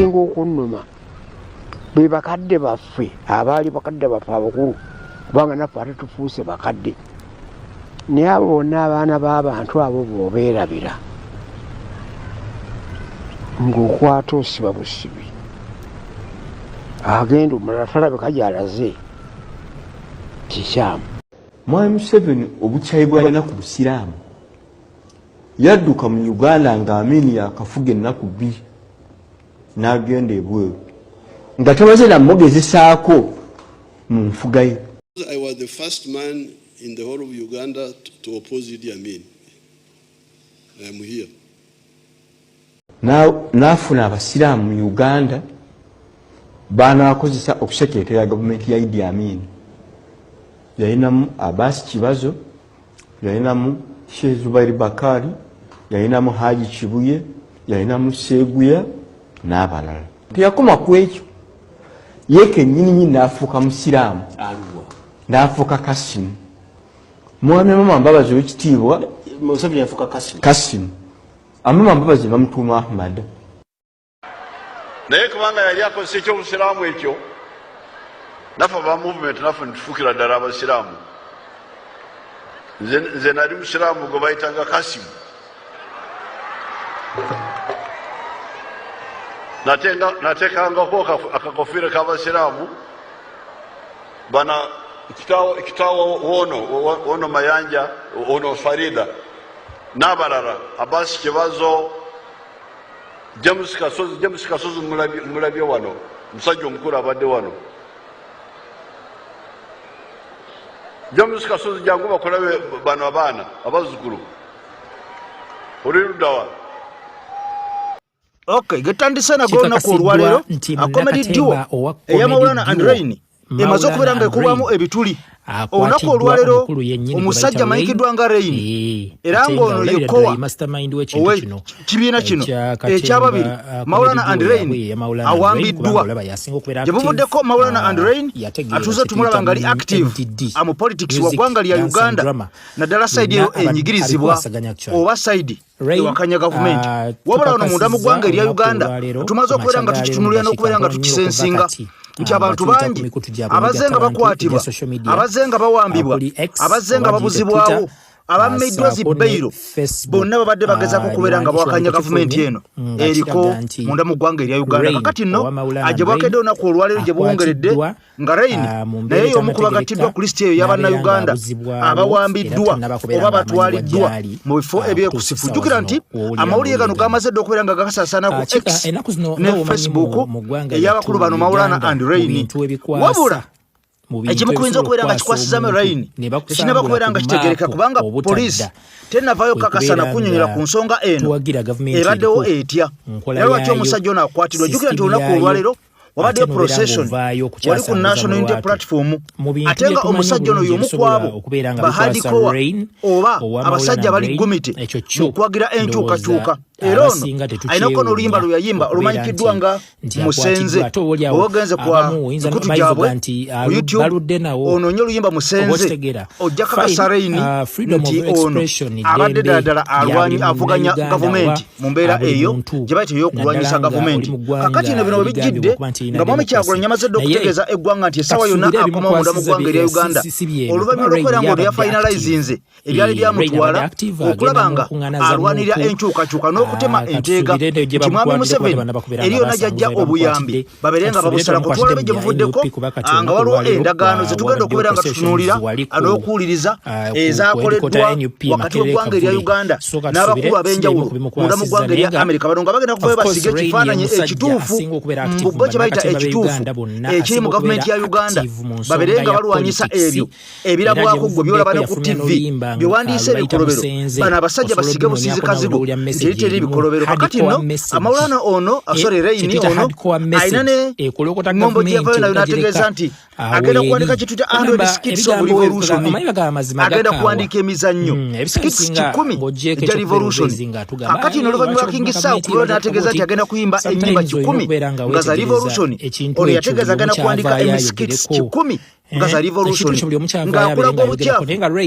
ekisinga okunnuma be bakadde baffe abaali bakadde baffe abakulu kubanga naffe ate tufuuse bakadde naye abo bonna abaana b'abantu abo b'obeerabira ng'okwata osiba busibi agenda omulala talabe kagyalaze kikyamu. Mwami Museveni obukyayi bw'alina ku busiraamu yadduka mu Uganda ng'Amin yakafuga ennaku bbiri n'agenda ebweru nga tamaze namugezesaako mu nfuga ye. I was the first man in the whole of Uganda to oppose Idi Amin. I am here. N'afuna abasiraamu mu Uganda baanakozesa okusekeetera gavumenti ya Idi Amin. Yalinamu Abbas Kibazo, yalinamu Sheikh Zubair Bakari, yalinamu Haji Kibuye, yalinamu Seguya n'abalala. Teyakoma ku ekyo ye kennyini n'afuuka musiraamu n'afuuka Kasimu. Mwami Mama Mbabazi w'ekitiibwa Museveni yafuuka Kasimu. Amama Mbabazi bamutuuma Ahmad. Naye kubanga yali akozesa ekyobusiraamu ekyo naffe aba movement naffe nitufuukira ddala abasiraamu. Nze nali musiraamu gwe bayitanga Kasimu. Nateekangako akakofiira k'abasiraamu bana kitaawo wono Mayanja wono Farida n'abalala Abbas Kibazo James Kasozi mulabye wano musajja omukulu abadde wano. James Kasozi jangu bakolabe bano abaana abazzukulu oli luddawa. Okay, getandise na gonna ku olwalero akomediddwa eyamawulana Andrein emaze okubeera nga ekubwamu ebituli olunaku olwalero omusajja amanyikiddwa nga Rain era ng'ono yekowa kibiina kino ekyababiri Mawulana Andrein awambiddwa gye buvuddeko Mawulana Andrein atuuze tumulaba nga ali active mu politics wa ggwanga lya Uganda naddala sayidi eyo enyigirizibwa oba sayidi ewakanya gavumenti wabula ono munda mu ggwanga erya Uganda tumaze okubeera nga tukitunulira n'okubeera nga tukisensinga nti abantu bangi abazze nga bakwatibwa abazze nga bawambibwa abazze nga babuzibwawo abammiddwa zibbeiro bonna babadde bagezaako okubeera nga bawakanya gavumenti eno eriko munda mu ggwanga erya Uganda. Kakati nno ajja bwakedde olunaku olwaleero gye buwungeredde nga Rain naye y'omu ku bagattiddwa ku lisiti eyo y'Abannayuganda abawambiddwa oba batwaliddwa mu bifo ebyekusifu. Jjukira nti amawulire gano gamaze dde okubeera nga gakasaasaana ku X ne Facebook ey'abakulu bano Mawulana Andrein wabula ekimu kuyinza okubeera nga kikwasizaamu Rain tekinaba kubeera nga kitegereka kubanga poliisi tennavaayo kakasana kunyonyola ku nsonga eno ebaddewo etya era lwaki omusajja ono akwatiddwa. Jjukira nti olunaku olwaleero wabaddeyo procession wali ku National Unity Platform ate nga omusajja ono y'omu ku abo bahadikowa oba abasajja bali gumite mu kwagira enkyukakyuka era ono alinako n'oluyimba lwe yayimba olumanyikiddwa nga Musenze oba ogenze kwa Nkutu Gyabwe ku YouTube onoonye oluyimba Musenze ojja kakasa Rain nti ono abadde ddala avuganya gavumenti mu mbeera eyo gye bayita ey'okulwanyisa gavumenti. Kakati ne bino bwe bijjidde nga Mwami Kyagulanyi yamaze dde okutegeeza eggwanga nti essaawa yonna akomawo munda mu ggwanga erya Uganda oluvannyuma lw'okubeera ng'ono yafinalizinze ebyali byamutwala okulaba nga alwanirira enkyukakyuka n'okutema enteega nti Mwami Museveni eri yonna gy'ajja obuyambi babeere nga babusalako twalabe gye buvuddeko nga waliwo endagaano ze tugenda okubeera nga tutunuulira n'okuwuliriza ezaakoleddwa wakati w'eggwanga erya Uganda n'abakulu ab'enjawulo munda mu ggwanga erya Amerika bano nga bagenda kuba basiga ekifaananyi ekituufu mbugo kye bayita ekituufu ekiri mu gavumenti ya Uganda babeere nga balwanyisa ebyo ebirabwako gwe byolaba ne ku TV byewandiise ebikolobero bano abasajja basige busizi kazigo nti eri teri ebikolobero. Kakati nno Mawulana ono Rain ono alina ne ngombo gye yavaayo nayo n'ategeeza nti agenda kuwandika kitu kya 100 skits of revolution agenda kuwandika emizannyo skits 10 egya revolution. Kakati nno oluvannyuma lwa King South n'ategeeza nti agenda kuyimba ennyimba 10 nga za revolution ono yategeeza agenda kuwandika emiskits 10 nga za revolution nga akulaga obuchafu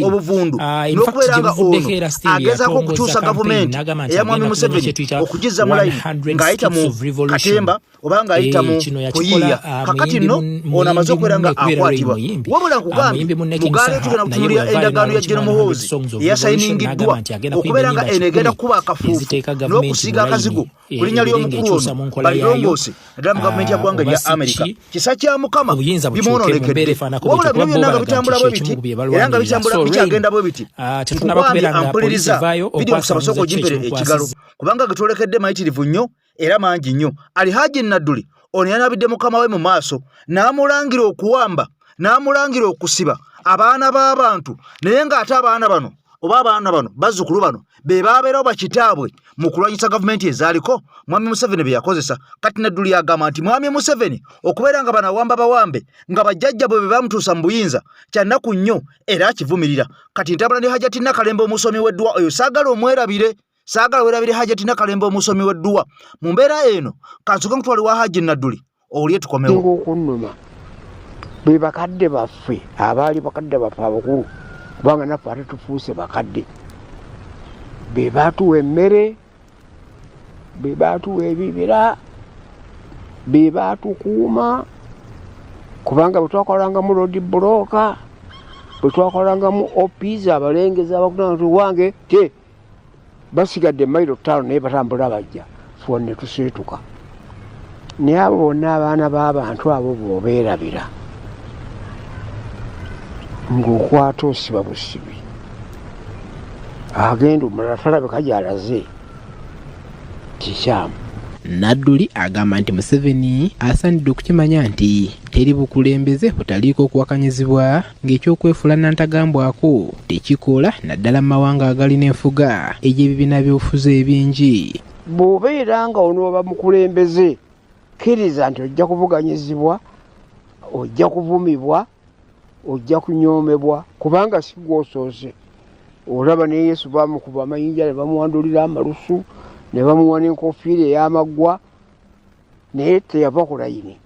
obuvundu n'okubeera nga ono agezaako okukyusa gavumenti eya Mwami Museveni okugiza mu layini ng'ayita mu katemba oba ng'ayita mu kuyiiya kakati nno ono amaze okubeera nga akwatibwa wabula nkugambye mugaale tugenda kutunuulira endagaano ya General Muhoozi eyasayiningiddwa okubeera nga eno egenda kuba akafuufu n'okusiiga akazigo ku linnya ly'omukulu ono balirongoosi naddala mu gavumenti ya ggwanga lya Amerika kisa kya Mukama bimwononekedde wabula bino byonna nga bitambula bwe biti era nga bitambula bikyagenda bwe biti nkugambye ampuliriza vidiyo nkusaba sooka ogimpere ekigalo kubanga getwolekedde mayitirivu nnyo era mangi nnyo Alhaji Nadduli ono yanabidde Mukama we mu maaso n'amulangira okuwamba n'amulangira okusiba abaana b'abantu naye ng'ate abaana bano oba abaana bano bazzukulu bano be baabeerawo bakitaabwe mu kulwanyisa gavumenti ezaaliko Mwami Museveni bye yakozesa kati Nadduli agamba nti Mwami Museveni okubeera nga banawamba bawambe nga bajjajja bwe bamutuusa mu buyinza kyannaku nnyo era akivumirira kati ntabula ne Hajati Nakalembe omusomi w'eddwa oyo saagala omwerabire saagala werabire Hajati Nakalembe omusomi w'eddwa mu mbeera eno kansoke nkutwale wa Haji Nadduli owulye tukomewo okunnuma be bakadde baffe abaali bakadde baffe abakulu kubanga naffe ate tufuuse bakadde be baatuwa emmere be baatuwa ebibira be baatukuuma kubanga bwe twakolangamu road broker bwe twakolangamu OPs abalengeza abakutanga tuwange te basigadde mayiro 5 naye batambula bajja fonna ne tuseetuka naye abo bonna abaana b'abantu abo bw'obeerabira ng'okwata osiba busibi agenda omulala talabika gy'alaze kikyamu. Nadduli agamba nti Museveni asaanidde okukimanya nti teri bukulembeze butaliiko okuwakanyizibwa ng'ekyokwefuula nantagambwako tekikola naddala mu mawanga agalina enfuga egy'ebibiina by'obufuzi ebingi. Bw'obeera nga onooba mukulembeze kkiriza nti ojja kuvuganyizibwa ojja kuvumibwa ojja kunyoomebwa kubanga si gwosoose. Olaba ne Yesu bamukuba amayinja ne bamuwandulira amalusu ne bamuwa n'enkofiira ey'amaggwa naye teyava ku layini.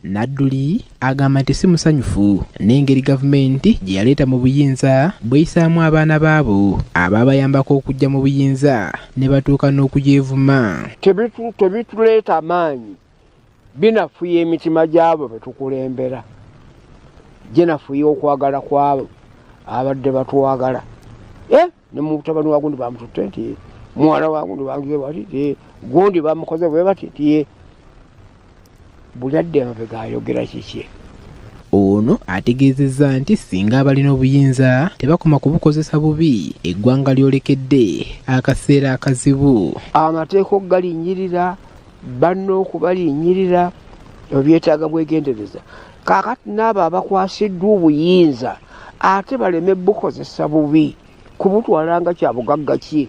Nadduli agamba nti si musanyufu n'engeri gavumenti gye yaleeta mu buyinza bweyisaamu abaana baabo abaabayambako okujja mu buyinza ne batuuka n'okugyevuma. Tebituleeta amaanyi binafuya emitima gy'abo be tukulembera ginafuya okwagala kwabo abadde batwagala. Ne mutabani wagundi bamututte nti mwana wagundi bangize bati gundi bamukoze bwe bati buli adde amabega ayogera kiki. Ono ategeezezza nti singa abalina obuyinza tebakoma kubukozesa bubi eggwanga lyolekedde akaseera akazibu. Amateeka okugalinyirira banno okubalinyirira ebyetaaga bwegendereza kaakati n'abo abakwasiddwa obuyinza ate baleme bukozesa bubi kubutwalanga kya bugagga ki.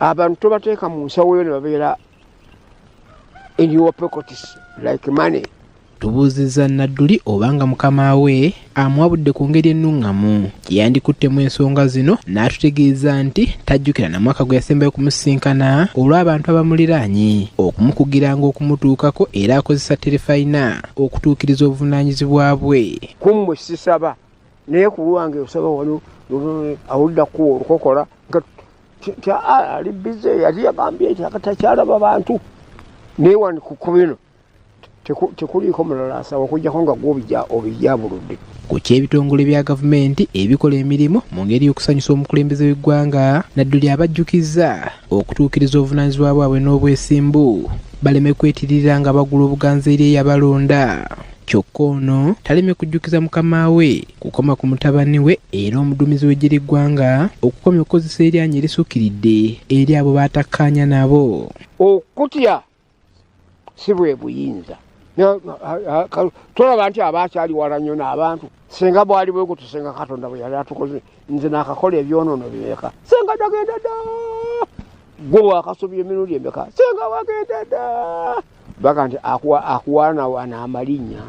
Abantu tobateeka mu nsawo yo ne babeera in your pockets like money. Tubuuzizza Nadduli obanga mukama we amuwabudde ku ngeri ennuŋŋamu gye yandikuttemu ensonga zino n'atutegeeza nti tajjukira na mwaka gwe yasembayo kumusinkana olw'abantu abamuliraanye okumukugiranga okumutuukako era akozesa terefayina okutuukiriza obuvunaanyizibwa bwe. Kummwe sisaba naye ku lwange osaba wano awulira kuwa olukokola ali bize yali yagambye nti akatakyalaba bantu naye wani ku bino tekuliiko mulala asaba okujjako nga gw'obijabuludde. Ku ky'ebitongole bya gavumenti ebikola emirimu mu ngeri y'okusanyusa omukulembeze w'eggwanga Nadduli abajjukizza okutuukiriza obuvunaanyizibwa bwabwe n'obwesimbu baleme kwetirira nga bagula obuganza eri eyabalonda. Kyokka ono taleme kujjukiza mukama we kukoma ku mutabani we era omuduumizi w'eggye ly'eggwanga okukomya okukozesa eryanyi erisukkiridde eri abo baatakkaanya nabo. Okutya si bwe buyinza. Tulaba nti abaakyali wala nnyo n'abantu singa bwali bwe gutyo singa Katonda bwe yali atukoze nze n'akakola ebyonoono bimeka singa nagenda dda gwe wakasobya emirundi emeka singa wagenda dda baga nti akuwaanawaana amalinnya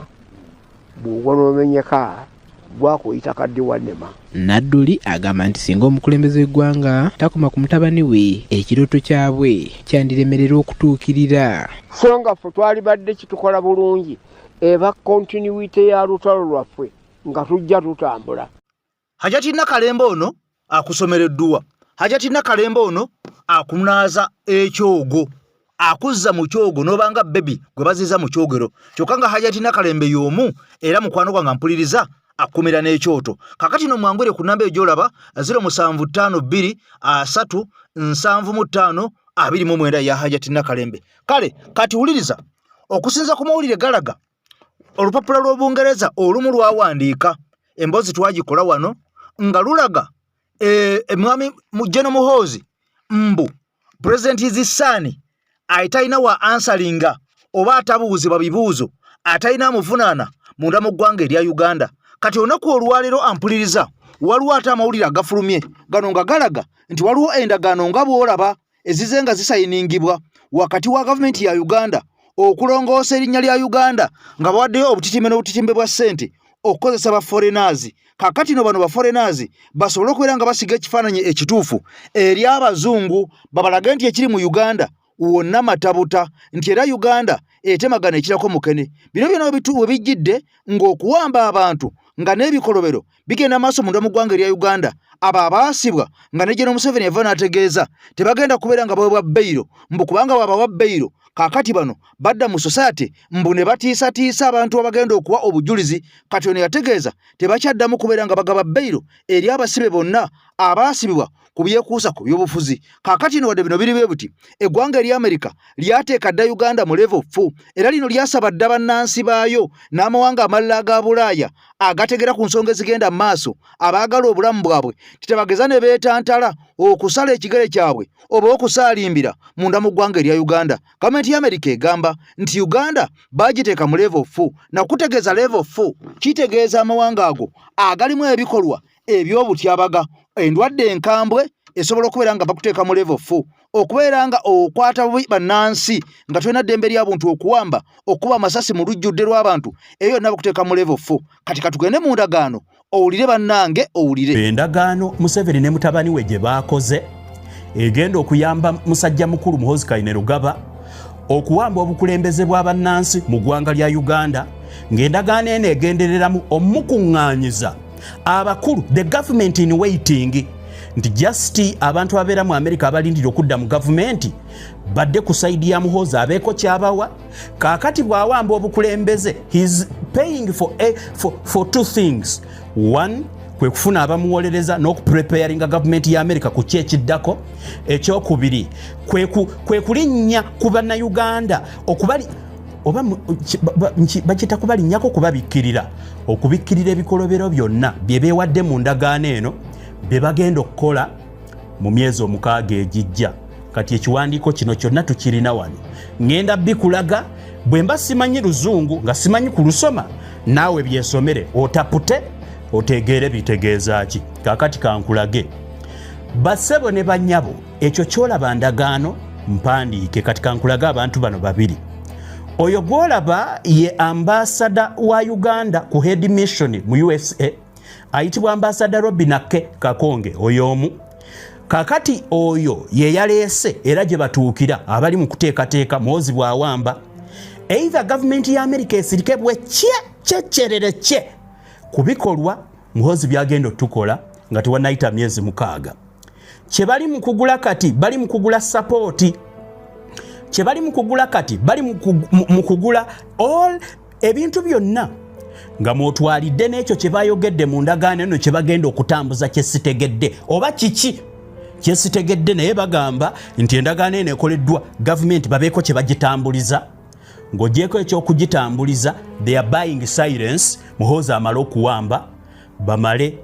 bw'oba n'omenyeka gwakuyita kadde wannema. Nadduli agamba nti singa omukulembeze w'eggwanga takoma ku mutabani we ekirooto kyabwe kyandiremerera okutuukirira. So nga ffe twali badde kitukola bulungi eba continuity ya lutalo lwaffe nga tujja tutambula. Hajati Nakalembe ono akusomereddwa. Hajati Nakalembe ono akunaaza ekyogo. Akuzza mu kyogo n'obanga baby gwe baziza mu kyogero. Kyokka nga Hajati Nakalembe y'omu era mukwano gwange mpuliriza akumira n'ekyoto. Kakati no mwangwire ku namba ejolaba 0752 3 75 29 ya Hajati Nakalembe. Kale kati uliriza okusinza ku mawulire galaga olupapula lw'Obungereza olumu lwawandiika emboozi twagikola wano nga lulaga mwami Mujeno Muhoozi mbu President Zisani aitaina wa answeringa oba atabuuzibwa bibuuzo ataina amuvunaana munda mu ggwanga erya Uganda. Kati onaku olwalero ampuliriza waliwo ate amawulire agafulumye gano nga galaga nti waliwo endagaano nga bw'olaba ezizenga zisayiningibwa wakati wa gavumenti ya Uganda okulongoosa erinnya lya Uganda nga bawaddeyo obutitimbe n'obutitimbe bwa ssente okukozesa ba foreigners. Kakati no bano ba foreigners basobole okubeera nga basiga ekifaananyi ekituufu eri abazungu babalage nti ekiri mu Uganda wonna matabuta nti era Uganda etemagana ekirako mukene. Bino byonna we bijjidde ng'okuwamba abantu nga n'ebikolobero bigenda maaso munda mu ggwanga erya Uganda. Abo abaasibwa nga ne General Museveni yava n'ategeeza tebagenda kubeera nga baweebwa bbayiro mbu kubanga babawa bbayiro kakati bano badda mu society mbu ne batiisatiisa abantu abagenda okuwa obujulizi. Kati ono yategeeza tebakyaddamu kubeera nga bagaba bbayiro eri abasibe bonna abaasibibwa ku byekuusa ku by'obufuzi. Kakati no wadde bino biri bwe buti eggwanga erya America lyateeka dda Uganda mu level 4 era lino lyasaba dda bannansi baayo n'amawanga amalala aga Bulaaya agategera ku nsonga ezigenda mu maaso abaagala obulamu bwabwe titebageza ne beetantala okusala ekigere kyabwe oba okusaalimbira munda mu ggwanga erya Uganda. Gavumenti ya America egamba nti Uganda bagiteeka mu level 4 na kutegeeza level 4 kitegeeza amawanga ago agalimu ebikolwa eby'obutyabaga endwadde enkambwe esobola okubeera nga bakuteeka mu level 4 okubeera nga okwata bannansi nga tulina ddembe ly'abuntu okuwamba okuba amasasi mu lujjudde lw'abantu eyo yonna bakuteeka mu level 4. Kati katugende mu ndagaano owulire bannange owulire endagaano Museveni ne mutabani we gye baakoze egenda okuyamba musajja mukulu Muhoozi Kainerugaba okuwamba obukulembeze bw'abannansi mu ggwanga lya Uganda ng'endagaano eno egendereramu omukuŋŋaanyiza abakulu the government in waiting nti just abantu abeera mu America abalindira okudda mu gavumenti badde ku saidi ya Muhoozi abeeko kyabawa. Kaakati bw'awamba obukulembeze he's paying for two things. One, kwe kufuna abamuwolereza n'okupreparinga gavumenti ya America ku kyekiddako. Ekyokubiri kwe kulinnya ku bannayuganda okubali oba bakita kubalinnyako okubabikkirira okubikkirira ebikolobero byonna bye beewadde mu ndagaano eno bye bagenda okukola mu myezi 6 egijja. Kati ekiwandiiko kino kyonna tukirina wano ngenda bikulaga bwe mba simanyi luzungu nga simanyi kulusoma naawe byesomere otapute otegeere bitegeeza ki. Kaakati kankulage bassebo ne bannyabo ekyo kyolaba ndagaano mpandiike. Kati kankulaga abantu bano babiri. Oyo gwolaba ye ambasada wa Uganda ku head mission mu USA ayitibwa ambasada Robin Kakonge oyomu. Kakati oyo ye yaleese era gye batuukira abali mu kuteekateeka Muhoozi bw'awamba either government ya America esirike bwe kyekyerere kye kubikolwa Muhoozi byagenda otukola nga tewanayita myezi 6. Kye bali mu kugula kati bali mu kugula support. Kye bali mu kugula kati bali mu kugula all ebintu byonna nga mwotwalidde n'ekyo kye bayogedde mu ndagaano eno kye bagenda okutambuza kyesitegedde oba kiki kyesitegedde naye bagamba nti endagaano eno ekoleddwa gavumenti babeeko kye bagitambuliza ng'ogyeko ekyokugitambuliza they are buying silence. Muhoozi amale okuwamba bamale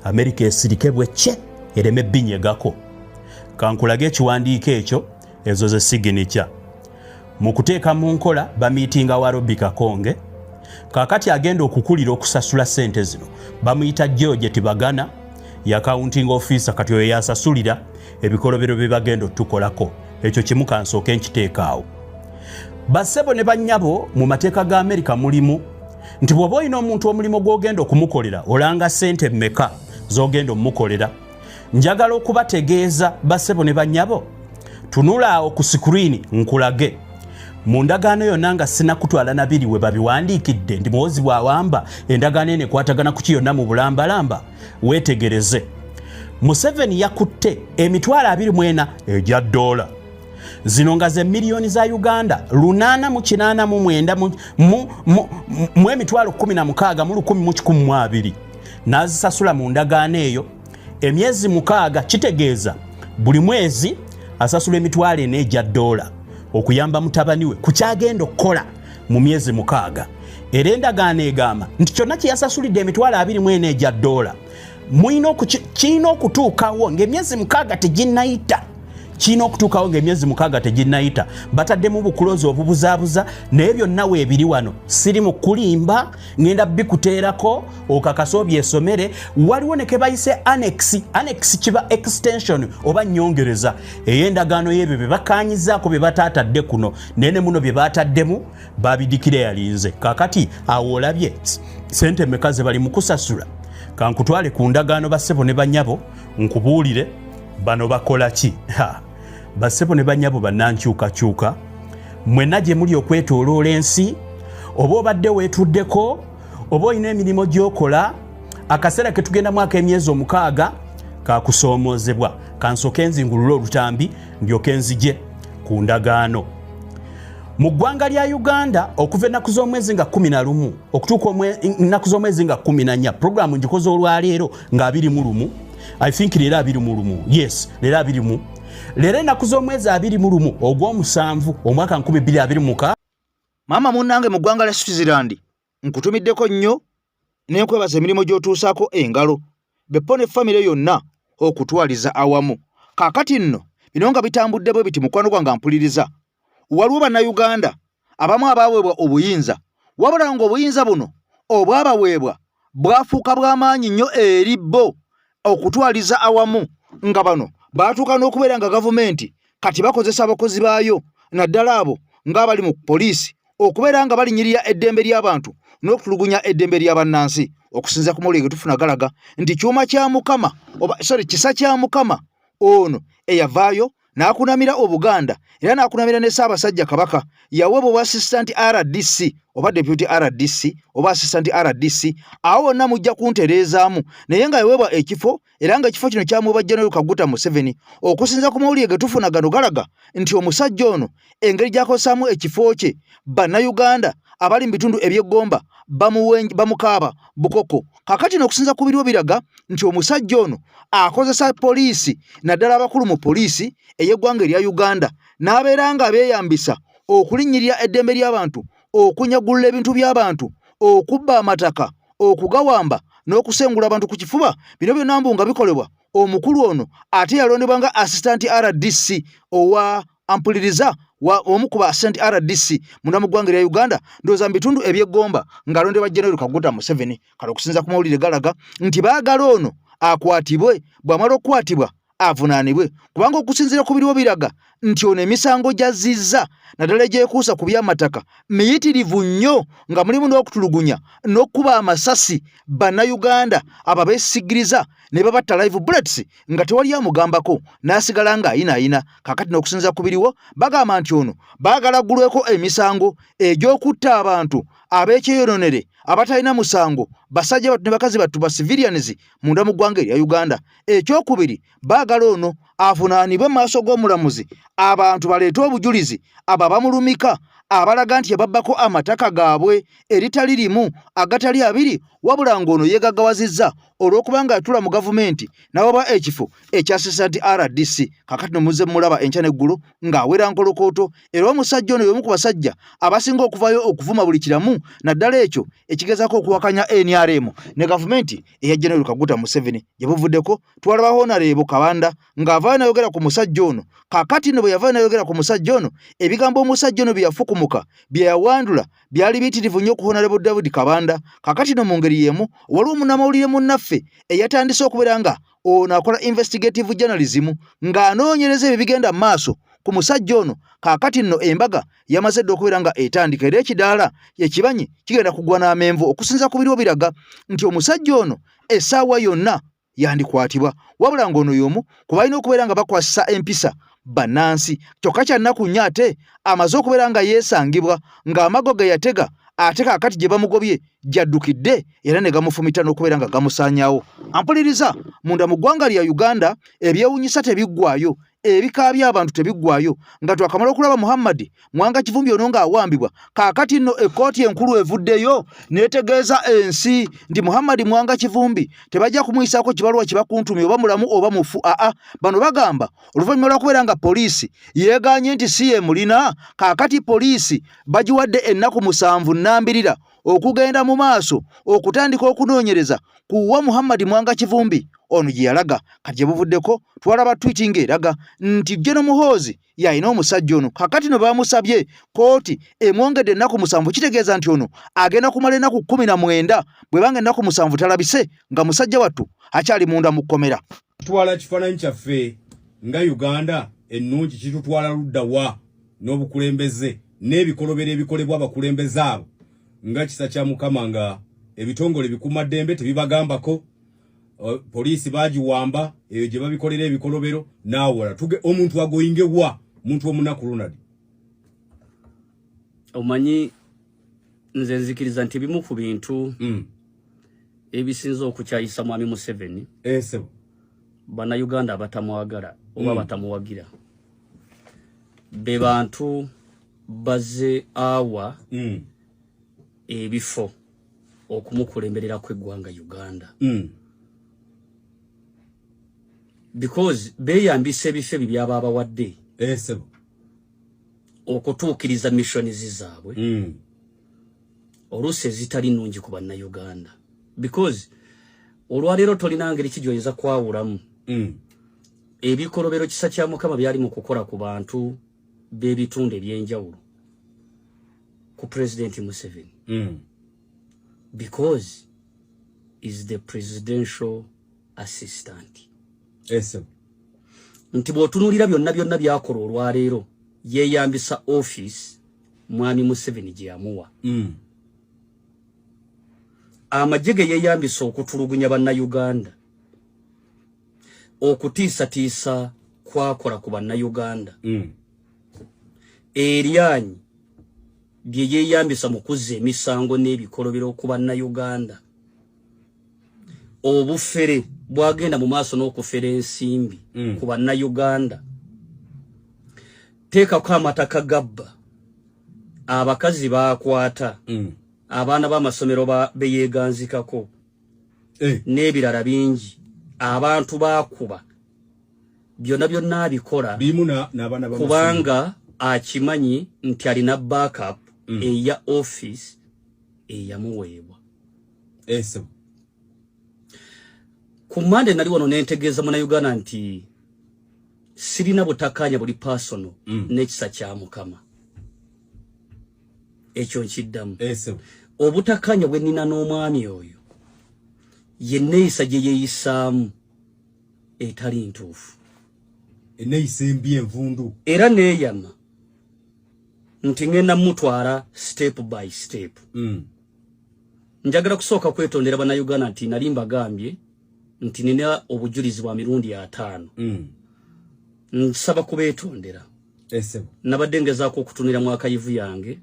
America esirike bwe kye ereme binyegako. Kankulage ekiwandiiko ekyo ezo ze signature mu kuteeka mu nkola bamiitinga wa Robin Kakonge. Kaakati agenda okukulira okusasula ssente zino bamuyita George Tibagana ya accounting officer kati oyo yasasulira ebikolobero bye bagenda otukolako. Ekyo kimu kansooke nkiteekaawo. Bassebo ne bannyabo mu mateeka ga America mulimu nti bw'oba olina omuntu omulimo gw'ogenda okumukolera olanga ssente mmeka z'ogenda omukolera. Njagala okubategeeza bassebo ne bannyabo tunula awo ku screen nkulage mu ndagaano yonna nga sinakutwala nabiri we babiwandiikidde ndi muwozi bw'awamba endagaano eno ekwatagana ku ki yonna mu bulambalamba weetegereze. Museveni yakutte emitwalo 24 egya $. Zino nga ze miliyoni za Uganda 889 mu emitwalo 16 mu 1012 n'azisasula mu ndagaano eyo emyezi 6 kitegeeza buli mwezi asasula emitwalo 4 egya $. Okuyamba mutabani we ku kyagenda okukola mu myezi 6. Era endagaano egamba nti kyonna kye yasasulidde emitwalo 24 egya $. Kirina okutuukawo ng'emyezi 6 teginnayita. Kirina okutuukawo ng'emyezi 6 teginnayita. Bataddemu bukulozi obubuzaabuza naye byonna weebiri wano. Siri mu kulimba ngenda bikuteerako okakasa obyesomere. Waliwo ne ke bayise annex kiba extension oba nnyongereza ey'endagaano y'ebyo bye bakaanyizaako bye bataatadde kuno naye ne muno bye baataddemu babidikira yalinze. Kaakati awo olabye ssente mmeka ze bali mu kusasula. Kankutwale ku ndagaano bassebo ne bannyabo nkubuulire bano bakola ki. Bassebo ne bannyabo bannankyukakyuka mwenna gye muli okwetooloola ensi oba obadde weetuddeko oba olina emirimu gy'okola akaseera ke tugenda mwaka emyezi 6 kakusoomoozebwa. Kansooke enzingulule olutambi ndyoke nzije ku ndagaano. Mu ggwanga lya Uganda okuva ennaku z'omwezi nga 11 okutuuka ennaku z'omwezi nga 14 programu ngikoze olwaleero nga 21 I think leero 21 yes leero 21 leero ennaku z'omwezi 21 ogw'omusanvu omwaka 2026. Maama munnange mu ggwanga lya Switzerland nkutumiddeko nnyo n'ekwebaza emirimu gy'otuusaako engalo beppo ne famire yonna okutwaliza awamu. Kaakati nno bino nga bitambudde bwe biti mukwano gwange mpuliriza. Waliwo bannayuganda abamu abaaweebwa obuyinza wabula ng'obuyinza buno obwabaweebwa bwafuuka bw'amaanyi nnyo eri bo okutwaliza awamu nga bano baatuuka n'okubeera nga gavumenti kati bakozesa abakozi baayo naddala abo ng'abali mu poliisi okubeera nga balinyirira eddembe ly'abantu n'okutulugunya eddembe ly'abannansi. Okusinza ku mawulire ge tufuna galaga nti kyuma kya Mukama kisa kya Mukama ono eyavaayo n'akunamira Obuganda era n'akunamira ne Ssaabasajja Kabaka yaweebwa obwa assistant RDC oba deputy RDC oba assistant RDC awo wonna mujja kuntereezaamu naye nga yaweebwa ekifo era nga ekifo kino kyamuweebwa General Kaguta Museveni. Okusinza ku mawulire ge tufuna gano galaga nti omusajja ono engeri gy'akosaamu ekifo kye bannayuganda abali mu bitundu eby'eggomba bamukaaba bukoko. Kakati n'okusinza ku biriwo biraga nti omusajja ono akozesa poliisi naddala abakulu mu poliisi ey'eggwanga erya Uganda n'abeera nga abeeyambisa okulinnyirira eddembe ly'abantu okunyagulula ebintu by'abantu okubba amataka okugawamba n'okusengula abantu ku kifuba. Bino byonna mbu nga bikolebwa omukulu ono ate yalondebwa nga assistant RDC owa ampuliriza omu ku ba assistant RDC munda mu ggwanga erya Uganda ndowooza mu bitundu eby'eggomba ng'alondebwa General Kaguta Museveni. Kale okusinza ku mawulire galaga nti baagala ono akwatibwe bw'amala okukwatibwa avunaanibwe kubanga okusinziira ku biriwo biraga nti ono emisango gy'azizza naddala egyekuusa ku by'amataka miyitirivu nnyo nga mulimu n'okutulugunya n'okkuba amasasi bannayuganda abo beesigiriza ne babatta live bullets nga tewali amugambako n'asigala ng'ayinaayina. Kaakati n'okusinziira ku biriwo bagamba nti ono baagala aggulweko emisango egy'okutta abantu ab'ekyeyononere abatalina musango basajja battu ne bakazi battu ba civilians munda mu ggwanga erya Uganda. Ekyokubiri baagala ono avunaanibwe mu maaso g'omulamuzi abantu baleete obujulizi abo abamulumika abalaga nti yababbako amataka gaabwe eritali limu agatali abiri wabula ng'ono yeegagawazizza olw'okubanga yatula mu gavumenti n'awaba ekifo ekya assistant RDC. Kakati nomuzze mulaba enkya n'eggulu ng'awera nkolokooto era omusajja ono y'omu ku basajja abasinga okuvaayo okuvuma buli kiramu naddala ekyo ekigezaako okuwakanya NRM ne gavumenti eya General Kaguta Museveni gye buvuddeko. Twalaba Honorable Kabanda ng'avaayo n'ayogera ku musajja ono. Kakati no bwe yavaayo n'ayogera ku musajja ono ebigambo omusajja ono bye yafukumuka bye yawandula byali biyitirivu nnyo ku Honorable David Kabanda. Kakati no mu ngeri y'emu waliwo munnamawulire munnaffe eyatandise okubeera nga ono akola investigative journalism ng'anoonyereza ebyo bigenda mu maaso ku musajja ono. Kaakati nno embaga yamaze dde okubeera nga etandika era ekidaala ekibanyi kigenda kugwa n'amenvu. Okusinza ku biriwo biraga nti omusajja ono essaawa yonna yandikwatibwa wabula ng'ono y'omu ku balina okubeera nga bakwasisa empisa bannansi kyokka kya nnaku nnyo ate amaze okubeera nga yeesangibwa ng'amago ge yatega ate kaakati gye bamugobye gyaddukidde era ne gamufumita n'okubeera nga gamusaanyaawo. Ampuliriza, munda mu ggwanga lya Uganda ebyewuunyisa tebiggwaayo, ebikaabya abantu tebiggwaayo, nga twakamala okulaba Muhammad Mwanga Kivumbi ono ng'awambibwa, kaakati nno ekkooti enkulu evuddeyo n'etegeeza ensi nti Muhammad Mwanga Kivumbi tebajja kumuyisaako kibaluwa kibakuntumye oba mulamu oba mufu. Bano bagamba oluvannyuma lw'okubeera nga poliisi yeegaanye nti si ye mulina, kaakati poliisi bagiwadde ennaku 7 nnambirira okugenda mu maaso okutandika okunoonyereza kuwa Muhammad Mwanga Kivumbi ono gye yalaga. Kati gye buvuddeko twalaba tweeti ng'eraga nti General Muhoozi yalina omusajja ono, kakati no bamusabye kooti emwongedde ennaku 7, kitegeeza nti ono agenda kumala ennaku 19 bwe banga ennaku 7 talabise nga musajja wattu akyali munda mu kkomera. Twala kifaananyi kyaffe nga Uganda ennungi kitutwala ludda wa n'obukulembeze n'ebikolobero ebikolebwa abakulembeze abo nga kisa kya Mukama nga ebitongole bikumaddembe tebibagambako, poliisi bagiwamba eyo gye babikolera ebikolobero naawala tuge omuntu agoyingewa muntu omunaku Ronald. Omanyi nze nzikiriza nti bimu ku bintu ebisinza okukyayisa Mwami Museveni bana Uganda abatamwagala oba batamuwagira be bantu baze awa ebifo okumukulemberera kw'eggwanga Uganda. Because beyambise ebifo byaba abawadde okutuukiriza missionizi zaabwe oluse zitali nnungi ku banna Uganda. Because olwaleero tolina ngeri kijoyeza kwawulamu ebikolobero kisa kya Mukama byali mu kukola ku bantu b'ebitundu ebyenjawulo ku President Museveni. Because is the presidential assistant. Nti bw'otunuulira byonna byakola olwaleero yeeyambisa office Mwami Museveni gye yamuwa. Amagye ge yeeyambisa okutulugunya banna Uganda, okutiisatiisa kwakola ku banna Uganda, eryanyi bye yeeyambisa mu kuzza emisango n'ebikolobero ku banna Uganda, obufere bwagenda mu maaso n'okufera ensimbi ku banna Uganda, teekako amataka gabba, abakazi baakwata, abaana b'amasomero beyeeganzikako n'ebirala bingi, abantu baakuba, byonna abikola kubanga akimanyi nti alina backup eya office eyamuweebwa. Ku Mande nali wano nentegeeza muna Uganda nti sirina butakanya buli personal n'ekisa kya Mukama. Ekyo nkiddamu. Obutakanya bwe nina n'omwami oyo ye neeyisa gye yeeyisaamu etali ntuufu, enneeyisa embi envundu, era neeyama nti ngenda mutwala step by step. Njagala kusooka kwetondera bana Uganda nti nali mbagambye nti nina obujulizi bwa mirundi 5. Nsaba kubeetondera. Nabadde ngezaako okutunira mu akayivu yange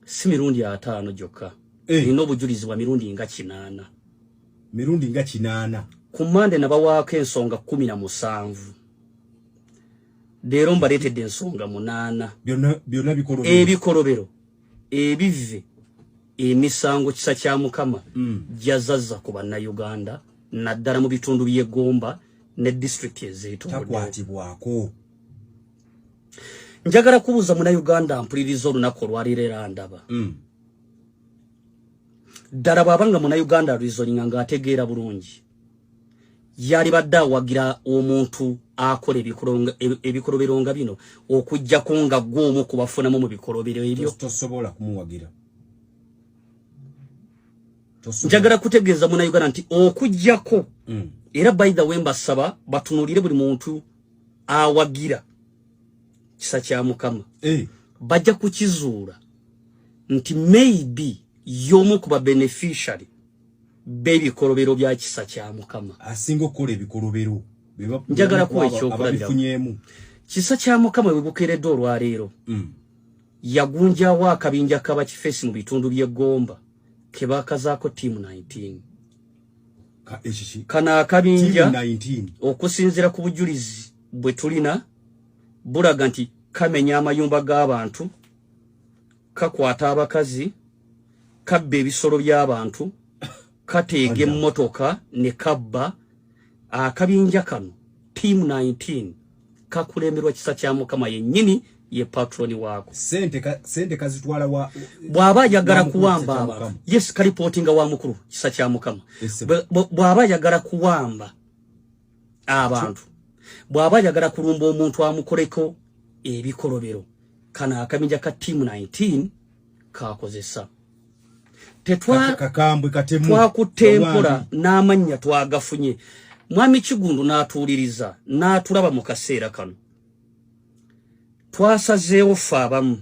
si mirundi 5 gyokka. Nina obujulizi bwa mirundi nga 8. Mirundi nga 8. Ku Mande nabawaako ensonga 17. Leero mbaleetedde ensonga 8. Byonna ebikolobero ebive emisango kisa kya Mukama gyazazza ku banna Uganda naddala mu bitundu by'Egomba ne district ezeetoolodde. Njagala kubuuza muna Uganda mpuliriza olunaku olwaleero era ndaba. Ddala bw'abanga muna Uganda reasoning ng'ategeera bulungi yali badde awagira omuntu akola ebikolobero nga bino okujjako nga gw'omu kubafunamu mu bikolobero ebyo. Tosobola kumuwagira. Njagala kutegeeza muna Uganda nti okujjako era by the way mbasaba batunuulire buli muntu awagira kisa kya Mukama bajja kukizuula nti maybe y'omu ku ba beneficiary b'ebikolobero bya kisa kya Mukama asinga okukola ebikolobero. Njagala kuwa ekyokulabiramu. kisa kya Mukama webukeredde olwaleero yagunjawo akabinja kaba kifesi mu bitundu by'eggomba ke baakazaako tiimu 19 kana akabinja okusinziira ku bujulizi bwe tulina bulaga nti kamenya amayumba g'abantu kakwata abakazi kabba ebisolo by'abantu kateega emmotoka ne kabba akabinja kano tiimu 19 kakulemerwa kisa kya Mukama yennyini ye patroni wako sente kazitwala wa bwaba yagala kuwamba abantu yes kalipotinga wa mukuru kisa kya Mukama bwaba yagala kuwamba abantu bwaba yagala kulumba omuntu amukoleko ebikolobero kana akabinja ka tiimu 19 kakozesa kakambwe katemu twakutempula n'amanya twagafunye mwami Kigundu n'atuuliriza n'atulaba mu kaseera kano twasazeewo ffe abamu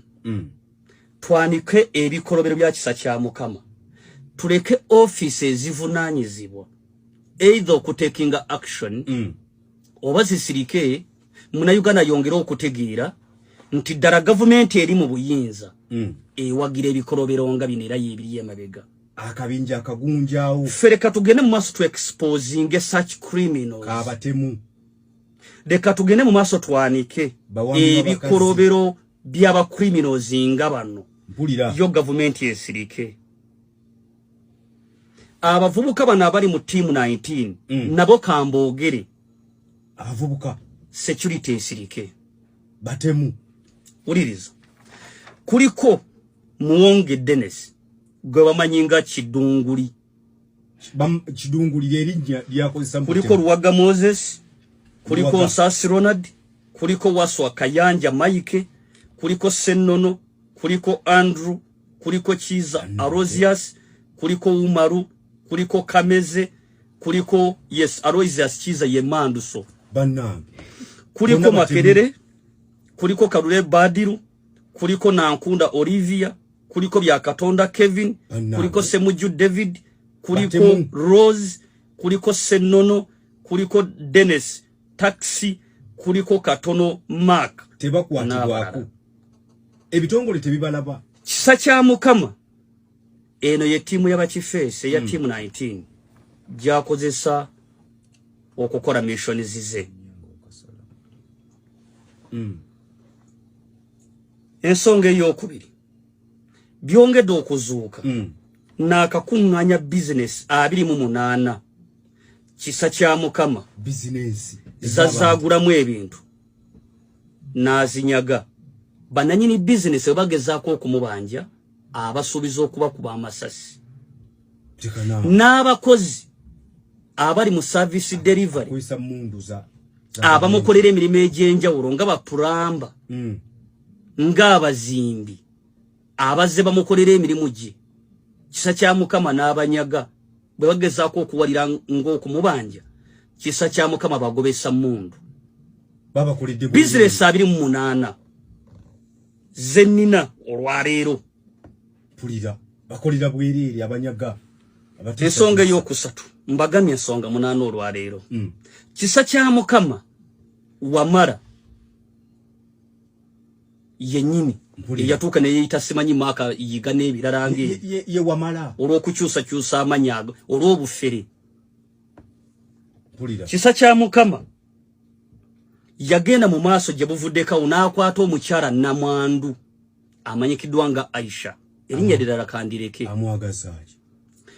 twanike ebikolobero bya kisa kya Mukama tuleke office ezivunaanyizibwa either okutekinga action oba zisirike Munnayuganda yongera okutegeera nti ddala gavumenti eri mu buyinza ewagira ebikolobero nga bino era yebiri emabega akabinja akagunjaawo fereka tugende mu maaso tu exposing such criminals kabatemu leka tugende mu maaso twanike ebikolobero by'aba criminals nga bano yo gavumenti esirike abavubuka bano abali mu tiimu 19 nabo kamboogere abavubuka security esirike batemu uliriza kuliko Muwonge Dennis gwe bamanyinga Kidunguli erinnya lyakozesa kuliko Luwaga Moses kuliko Nsasi Ronald kuliko Waswa Kayanja Mike kuliko Sennono kuliko Andrew kuliko Chiza Arosius kuliko Umaru kuliko Kameze kuliko Arosius Chiza Yemanduso banange kuliko Makerere kuliko Kalule Badiru kuliko Nankunda Olivia kuliko Byakatonda Kevin kuliko Semuju David kuliko Rose kuliko Sennono kuliko Dennis Taxi kuliko Katono Mark tebakwatibwako ebitongole tebibalaba kisa kya Mukama eno ye tiimu y'abakifeesi eya tiimu 19 gyakozesa okukola mission zize ensonga ey'okubiri byongedde okuzuuka n'akakuŋŋaanya business 28 kisa kya Mukama business zazaagulamu ebintu n'azinyaga bananyini business bagezaako okumubanja abasuubiza okubakuba amasasi n'abakozi abali mu service delivery abamukolera emirimu egy'enjawulo nga bapulamba ng'abazimbi abazze bamukolera emirimu gye kisa kya Mukama n'abanyaga bwe bagezaako okuwalira ng'okumubanja kisa kya Mukama bagobesa mundu business 28 zennina olwaleero pulira bakolera bwereere abanyaga ensonga ey'okusatu mbagamye ensonga 8 olwaleero kisa kya Mukama Wamala yennyini eyatuuka ne yeeyita simanyi maaka yiga n'ebirala ye Wamala olw'okukyusakyusa amanya ago olw'obufere kisa kya Mukama yagenda mu maaso gye buvuddekawo n'akwata omukyala Namwandu amanyikiddwa nga Aisha erinnya ddala kandireke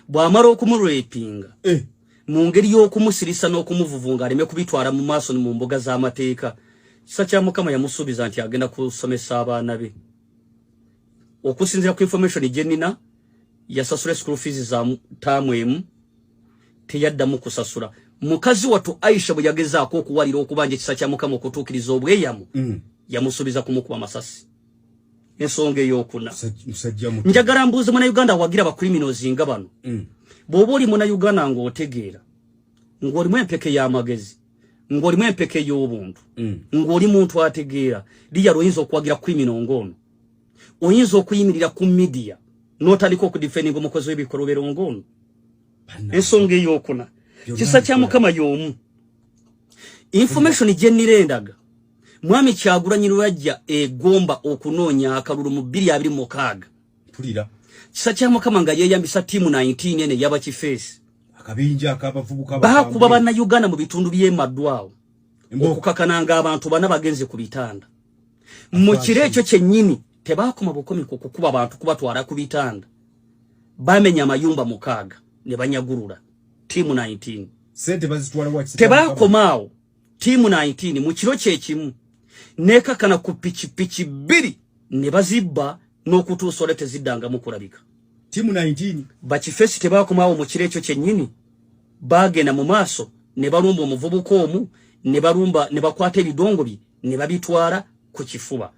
bw'amala okumurepinga mu ngeri y'okumusirisa n'okumuvuvunga aleme kubitwala mu maaso mu mbuga z'amateeka kisa kya Mukama yamusuubiza nti agenda kusomesa abaana be okusinziira ku information gye nnina yasasula school fees za taamu emu teyaddamu kusasula mukazi wattu Aisha bwe yagezaako okuwalira okubanja kisa kya Mukama okutuukiriza obweyamu yamusuubiza kumukuba amasasi ensonga ey'okuna njagala mbuuze Munnayuganda wagira ba criminals nga bano bw'oba oli Munnayuganda ng'otegeera ng'olimu empeke y'amagezi ng'olimu empeke y'obuntu ng'oli muntu ategeera liya lw'oyinza okuwagira criminal ng'ono oyinza okuyimirira ku media n'otandika okudifendinga omukozi w'ebikolobero ng'ono ensonga ey'okuna kisa kya Mukama y'omu information gye nnirendaga Mwami Kyagulanyi lwajja egomba okunoonya akalulu mu 2026 pulira kisa kya Mukama nga yeyambisa timu 19 ene yaba kifeesi akabinja akabavubuka bakuba banna Uganda mu bitundu by'emaddwawo okukakananga abantu bana bagenze ku bitanda mu kire ekyo kyennyini tebakoma bukomi kukuba abantu kubatwala ku bitanda bamenya amayumba mukaaga ne banyagurula timu 19 sente bazitwala wakisi tebakomaawo timu 19 mu kiro kyekimu nekakana ku pichi biri ne bazibba n'okutuusa teziddanga mu kulabika timu 19 bakifesi tebakomaawo mu kiro ekyo kyennyini bagenda mu maaso ne balumba omuvubuka omu ne balumba ne bakwata ebidongo bye ne babitwala ku kifuba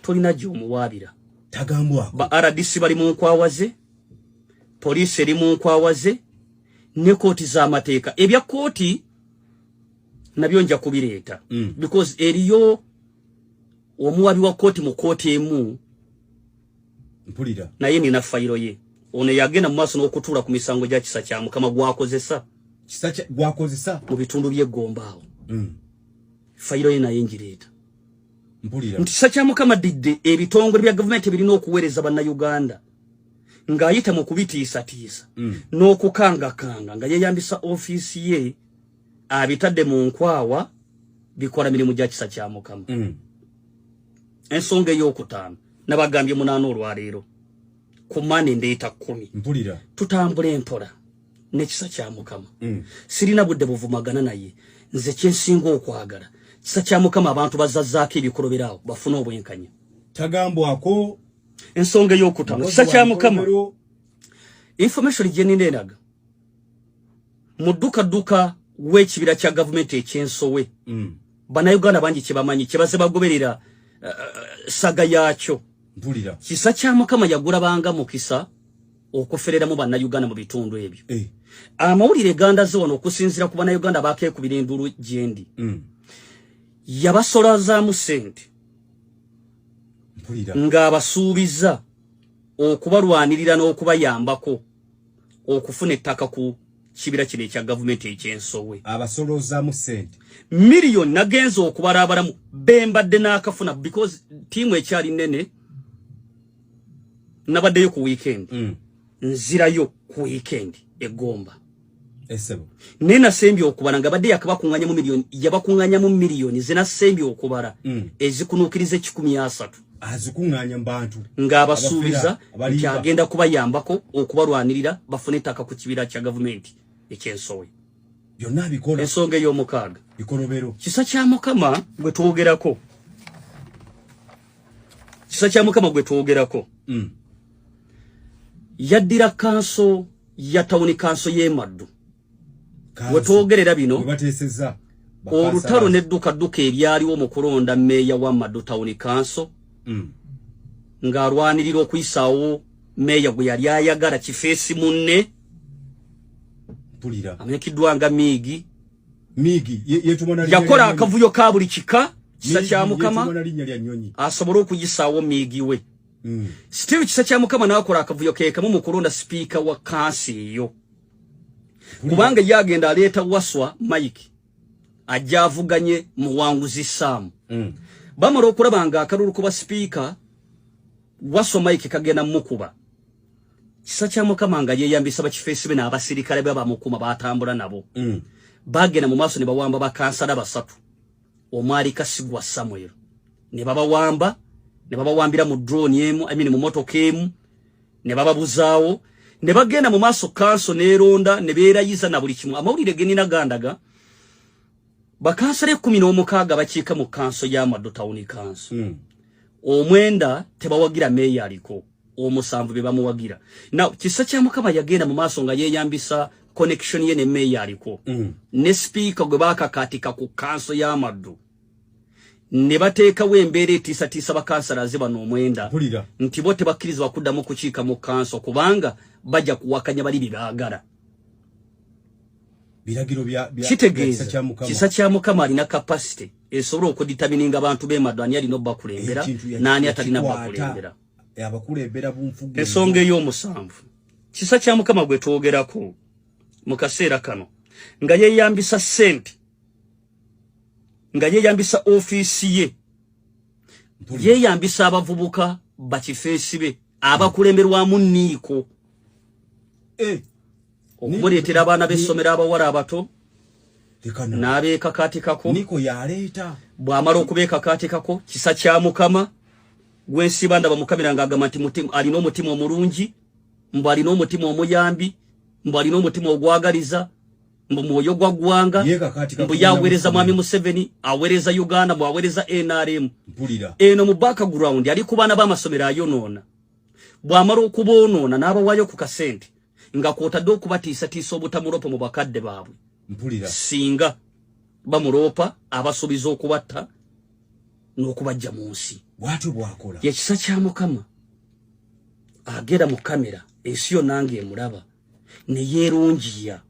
tolina gy'omuwaabira tagambwako ba RDC bali mu nkwawaze poliisi eri mu nkwawaze ne kooti z'amateeka ebya kooti nabyo nja kubireeta because eriyo omuwabi wa kooti mu kooti emu mpulira naye nina fayiro ye ono yagenda mu maaso n'okutuula ku misango gya kisa kya Mukama gwakozesa mu bitundu by'eggomba fayiro ye naye njireeta mpulira nti kisa kya Mukama didde ebitongole bya gavumenti birina okuweereza bannayuganda ng'ayita mu kubitiisatiisa n'okukangakanga nga yeyambisa ofiisi ye abitadde mu nkwawa bikola mirimu gya kisa kya Mukama ensonga ey'okutaano nabagambye 8 olwaleero ku mane ndeeta 10 mpulira tutambule mpola n'ekisa kya Mukama sirina budde buvumagana naye nze kyensinga okwagala kisa kya Mukama abantu bazazzaako ebikoloberawo bafune obwenkanya tagambwako ensonga ey'okutaano kisa kya Mukama information gyenindeeraga mu dduka w'ekibira kya gavumenti ekyensowe bannayuganda bangi kyebamanyi kyebaze bagoberera saga yaakyo mpulira kisa kya Mukama yagulabanga mukisa okufereramu bannayuganda mu bitundu ebyo amawulire gandaze wano okusinziira ku bannayuganda bakeekubira endulu gyendi yabasolazaamu sente ng'abasuubiza okubalwanirira n'okubayambako okufuna ettaka ku kibira kino ekya gavumenti ekyensowe abasolozaamu sente miliyoni nagenza okubalaabalamu bembadde n'akafuna because tiimu ekyali nene nabaddeyo ku weekend nzirayo ku weekend eggomba esebo nena sembi okubala nga badde yakabakunganya mu miliyoni yabakunganya mu miliyoni zina sembi okubala ezikunuukiriza 130 azikunganya mbantu ng'abasuubiza nti agenda kubayambako okubalwanirira bafune ettaka ku kibira kya gavumenti ekyensowe byonna bikola ensonga ey'omukaaga bikolobero kisa kya Mukama gwe twogerako kisa kya Mukama gwe twogerako yaddira kanso ya tawuni kanso y'emaddu we twogerera bino bateeseza olutalo n'edduka ebyaliwo mu kulonda meeya wa Maddu tawuni kanso ng'alwanirira okuyisaawo meeya gwe yali ayagala kifeesi munne mpulira amenyekiddwa nga Miigi yetumana yakola akavuyo ka buli kika kisa kya Mukama asobole okuyisaawo Miigi we still kisa kya Mukama n'akola akavuyo keekamu mu kulonda sipiika wa kansi eyo kubanga yagenda aleeta Waswa Mike ajja avuganye muwanguzi Sam bamala okulaba nga akalulu kuba sipiika Waswa Mike kagenda mukuba kisa kya Mukama nga yeyambisa bakifeesi be n'abasirikale be bamukuma batambula nabo bagenda mu maaso ne bawamba bakansala basatu omwali Kasigwa Samuel ne babawambira mu drone emu mu motoka emu ne bababuzaawo ne bagenda mu maaso kanso neeronda ne beerayiza na buli kimu amawulire genina gandaga bakansala 16 bakiika mu kanso ya Maddu tawuni kanso omwenda tebawagira meeya aliko omusanvu be bamuwagira now kisa kya Mukama yagenda mu maaso nga yeeyambisa connection ye ne meeya aliko ne speaker gwe bakakatika ku kanso ya Maddu ne bateekawo embeera etiisatiisa bakansalaze bano omwenda nti bo tebakkirizibwa kuddamu kukiika mu kanso kubanga bajja kuwakanya bali byebaagala kitegeeza kisa kya Mukama alina capacity esobola okuditamininga abantu b'emaddu ani alina obbakulembera n'ani atalina bbakulembera ensonga ey'omusanvu kisa kya Mukama gwe twogerako mu kaseera kano nga yeeyambisa sente nga yeeyambisa ofiisi ye ye yambisa abavubuka bakifeesibe abakulemberwamu Niiko okumuleetera abaana b'essomero abawala abato n'abeekakaatikako Niiko yaleeta bw'amala okubeekakaatikako kisa kya Mukama gwensiba ndaba Mukamira ng'agamba nti alina omutima omulungi, mbu alina omutima omuyambi, mbu alina omutima ogwagaliza, mbu mwoyo gwa ggwanga, mbu yaweereza Mwami Museveni, aweereza Uganda, mbu aweereza NRM. Eno mu background ali ku baana b'amasomero ayonoona. Bw'amala okuboonoona n'abawaayo ku kasente nga kwotadde okubatiisatiisa obutamulopa mu bakadde baabwe. Singa bamuloopa abasuubiza okubatta n'okubajja mu nsi. Bw'atyo bw'akola. Yekisa kya Mukama agera mu kamera ensi yo nange emulaba ne yeerungiya.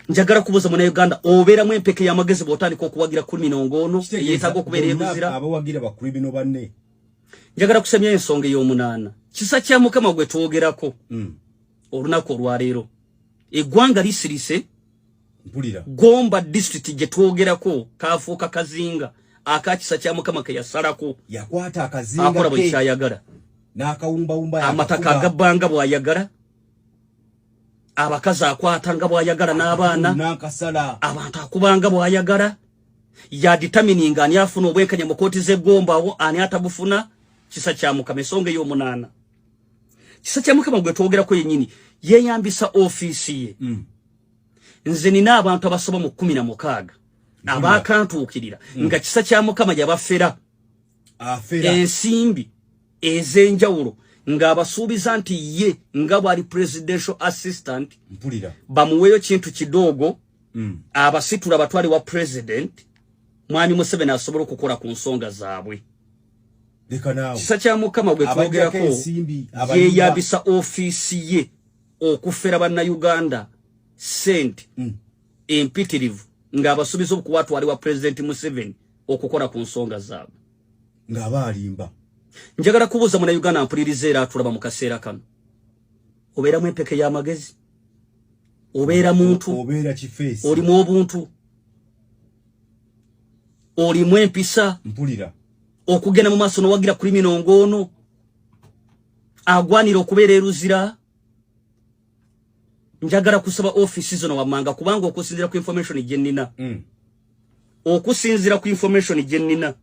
Njagala kubuuza Munnayuganda obeeramu empeke y'amagezi bw'otandika okuwagira criminal ng'ono eyeetaaga okubeera ebuzira. Abawagira ba criminal banne. Njagala kusemya ensonga ey'omunaana. Kisa kya Mukama gwe twogerako olunaku olwaleero. Eggwanga lisirise Gomba district gye twogerako kaafuuka kazinga akakisa kya Mukama ke yasalako yakwata akazinga akola bwe kyayagala n'akawumbawumba amataka agabbanga bw'ayagala abakazi akwatanga bw'ayagala n'abaana abantu akubanga bw'ayagala yaditamininga ani afuna obwenkanya mu kooti z'eggomba awo ani atabufuna. Kisa kya Mukama ensonga ey'omunaana. Kisa kya Mukama gwe twogerako yennyini yeeyambisa ofiisi ye. Nze nina abantu abasoba mu 16 abaakantuukirira nga kisa kya Mukama yabafera ensimbi ez'enjawulo ng'abasuubiza nti ye nga bw'ali presidential assistant bamuweeyo kintu kidoogo abasitula batwali wa president Mwami Museveni asobola okukola ku nsonga zaabwe. Kisa kya Mukama gwe twogerako yeeyambisa ofiisi ye okufera bannayuganda sente empitirivu ng'abasuubiza okuwatwali wa president Museveni okukola ku nsonga zaabwe ng'abaalimba. Njagala kubuuza Munnayuganda mpuliriza era atulaba mu kaseera kano. Obeeramu empeke y'amagezi, obeera muntu, obeera kifeesi, olimu obuntu, olimu empisa, mpulira okugenda mu maaso n'owagira criminal ng'ono agwanira okubeera eruzira. Njagala kusaba office zono wammanga kubanga okusinzira ku information gye nnina okusinzira ku information gye nnina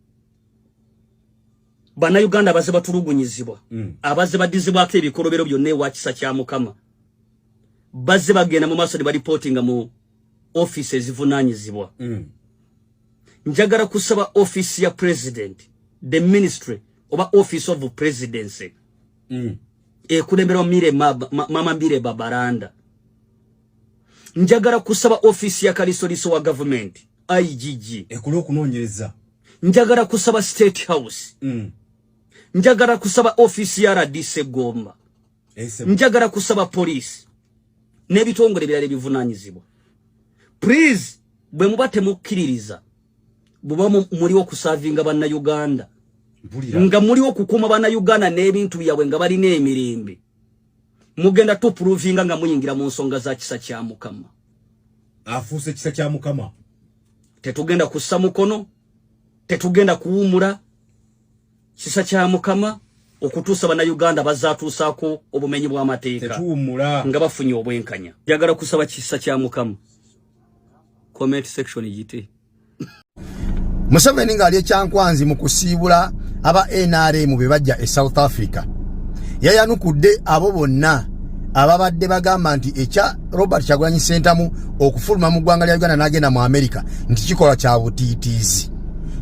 Bannayuganda abaze batulugunyizibwa abaze badizibwako ebikolobero byonna ewa kisa kya Mukama bazze bagenda mu maaso ne baripotinga mu office ezivunaanyizibwa. Njagala kusaba office ya president, the ministry oba office of presidency ekulembera mama Mbire Babaranda. Njagala kusaba office ya Kalisoliso wa government IGG ekula okunoonyereza. Njagala kusaba state house njagala kusaba office ya RDC Gomba njagala kusaba police n'ebitongole ebirala ebivunaanyizibwa. Please bwe muba temukkiririza buba muliwo okusavinga bannayuganda nga muliwo okukuuma bannayuganda n'ebintu byabwe nga balina emirembe mugenda tupuruvinga nga muyingira mu nsonga za kisa kya Mukama. Afuuse kisa kya Mukama. Tetugenda kussa mukono, tetugenda kuwumula. Kisa kya Mukama okutuusa bannayuganda bazaatuusaako obumenyi bw'amateeka. Tetuwumula. Nga bafunye obwenkanya. Njagala kusaba kisa kya Mukama. Comment section yite. Museveni ng'ali ekyankwanzi mu kusiibula aba NRM be bajja e South Africa. Yayanukudde abo bonna ababadde bagamba nti ekya Robert Kyagulanyi Ssentamu okufuluma mu ggwanga lya Uganda n'agenda mu America nti kikola kya butiitiizi.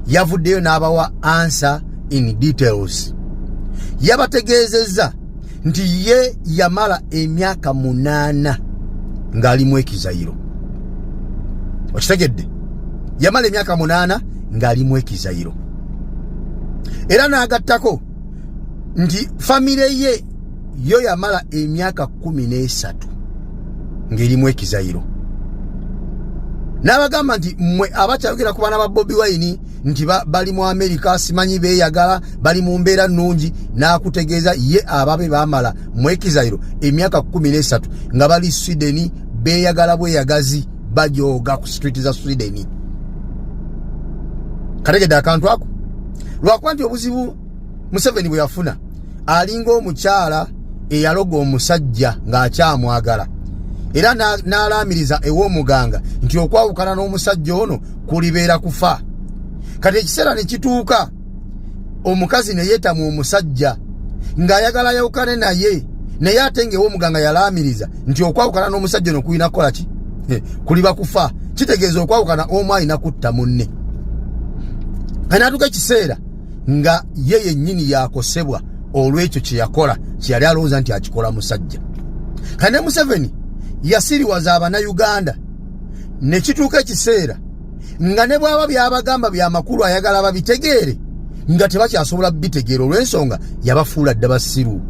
Yavuddeyo n'abawa answer in details. Yabategeezezza nti ye yamala emyaka 8 ng'ali mu ekizayiro. Okitegedde? Yamala emyaka 8 ng'ali mu ekizayiro. Era n'agattako nti famire ye yo yamala emyaka 13 ng'eri mu ekizayiro. N'abagamba nti mmwe abakyayogera ku baana ba Bobi Wine nti bali mu Amerika simanyi beeyagala bali mu mbeera nnungi n'akutegeeza ye ababe baamala mu ekizayiro emyaka 13 nga bali Sweden beeyagala bweyagazi bajooga ku street za Sweden. Kategedde akantu ako lwakwanti obuzibu Museveni bwe yafuna alinga omukyala eyaloga omusajja ng'akyamwagala era n'alaamiriza ew'omuganga nti okwawukana n'omusajja ono kulibeera kufa. Kati ekiseera ne kituuka omukazi ne yeetamu omusajja ng'ayagala yawukane naye ate ng'ew'omuganga yalaamiriza nti okwawukana n'omusajja ono kulina kukola ki? Kuliba kufa. Kitegeeza okwawukana omu alina kutta munne. Anaatuka ekiseera nga ye yennyini yakosebwa olw'ekyo kye yakola kye yali alowooza nti akikola musajja. Kane Museveni yasiriwaza Abannayuganda ne kituuka ekiseera nga ne bw'aba by'abagamba by'amakulu ayagala babitegeere nga tebakyasobola bitegeera olw'ensonga yabafuula dda basiru.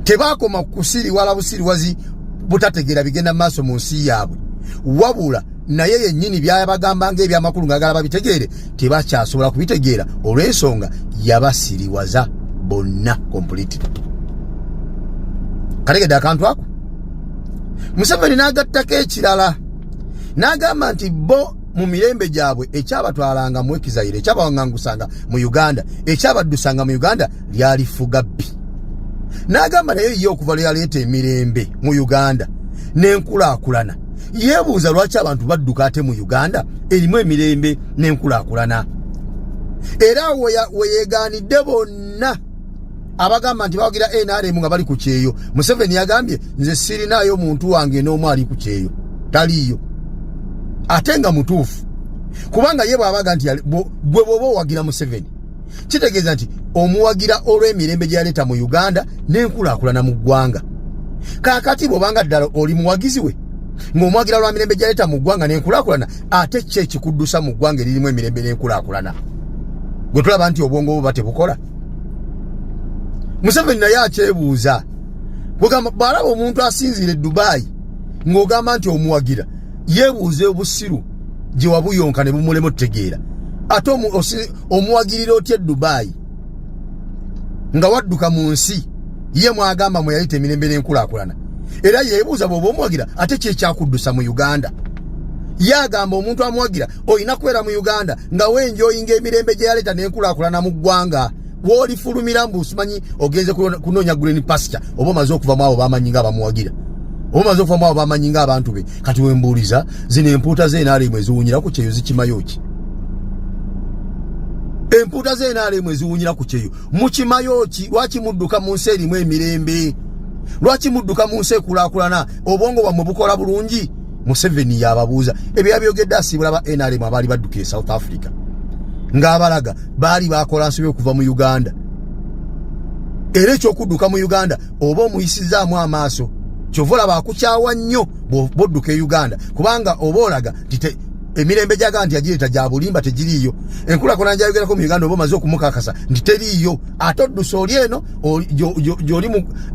Tebaakoma kusiriwala busiriwazi butategeera bigenda maaso mu nsi yaabwe, wabula naye yennyini by'abagamba ng'ebyamakulu ng'agala babitegeere tebakyasobola kubitegeera olw'ensonga yabasiriwaza bonna complete. Kategedde akantu ako Museveni n'agattako ekirala n'agamba nti bo mu mirembe gyabwe ekyabatwalanga mu Ekizayire ekyabawangangusanga mu Uganda ekyabaddusanga mu Uganda lyalifuga bbi. N'agamba naye ye okuva lwe yaleeta emirembe mu Uganda n'enkulaakulana yeebuuza lwaki abantu badduka ate mu Uganda erimu emirembe n'enkulaakulana. Era we yeegaanidde bonna abagamba nti bawagira NRM nga bali ku kyeyo. Museveni yagambye nze sirinaayo muntu wange n'omu ali ku kyeyo, taliiyo. Ate nga mutuufu kubanga ye bw'abaga nti gwe bw'oba owagira Museveni kitegeeza nti omuwagira olw'emirembe gye yaleeta mu Uganda n'enkulaakulana mu ggwanga. Kaakati bw'obanga ddala oli muwagizi we ng'omuwagira lwa mirembe gye yaleeta mu ggwanga n'enkulaakulana, ate ki ekikuddusa mu ggwanga eririmu emirembe n'enkulaakulana? Gwe tulaba nti obwongo buba tebukola. Museveni naye akyebuuza bw'alaba omuntu asinziire Dubai ng'ogamba nti omuwagira, yeebuuze obusiru gye wabuyonka ne bumulema otutegeera. Ate omuwagirira otya Dubai nga wadduka mu nsi ye mwagamba mwe yalita emirembe n'enkulaakulana? Era yeebuuza bw'oba omuwagira ate ki ekyakuddusa mu Uganda? Yagamba omuntu amuwagira olina kubeera mu Uganda nga wenjoyinga emirembe gye yaleeta n'enkulaakulana mu ggwanga. W'olifulumira mbu simanyi ogenze kunoonya green pasture oba omaze okuvamu abo bamanyi nga abamuwagira, oba omaze okuvamu abo bamanyi nga abantu be. Kati wembuuliza zino empuuta z'NRM eziwunyira ku kyeyo zikimayo ki? Empuuta z'NRM eziwunyira ku kyeyo mukimayo ki? Lwaki mudduka mu nsi erimu emirembe? Lwaki mudduka mu nsi ekulaakulana? Obwongo bwammwe bukola bulungi? Museveni yababuuza. Ebyo yabyogedde asiibula ba NRM abaali badduka e South Africa ng'abalaga baali bakola nsobi okuva mu Uganda. Era ekyokudduka mu Uganda oba omuyisizaamu amaaso kyova olaba akukyawa nnyo bw'odduka e Uganda, kubanga oba olaga nti emirembe gy'aga nti yagireeta gya bulimba tegiriiyo. Enkulaakulana gy'ayogerako mu Uganda oba omaze okumukakasa nti teriiyo, ate oddusa oli eno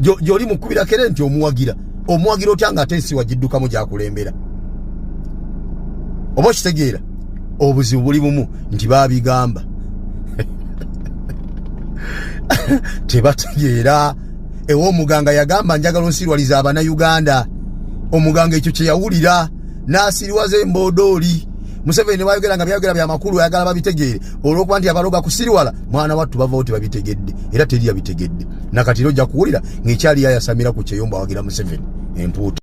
gy'oli mukubira kere nti omuwagira otya ng'ate ensi wagiddukamu gyakulembera. Oba okitegeera obuzibu buli bumu nti baabigamba tebategeera. Ew'omuganga yagamba njagala onsirwaliza Abannayuganda. Omuganga ekyo kye yawulira n'asiriwaza emboodooli. Museveni bwayogera nga byayogera byamakulu ayagala babitegeere olw'okuba nti abaloga kusiriwala mwana wattu bavaawo tebabitegedde era teri yabitegedde. Nakati ojja kuwulira ng'ekyali yayasamira ku kyeyombo awagira Museveni empuuta.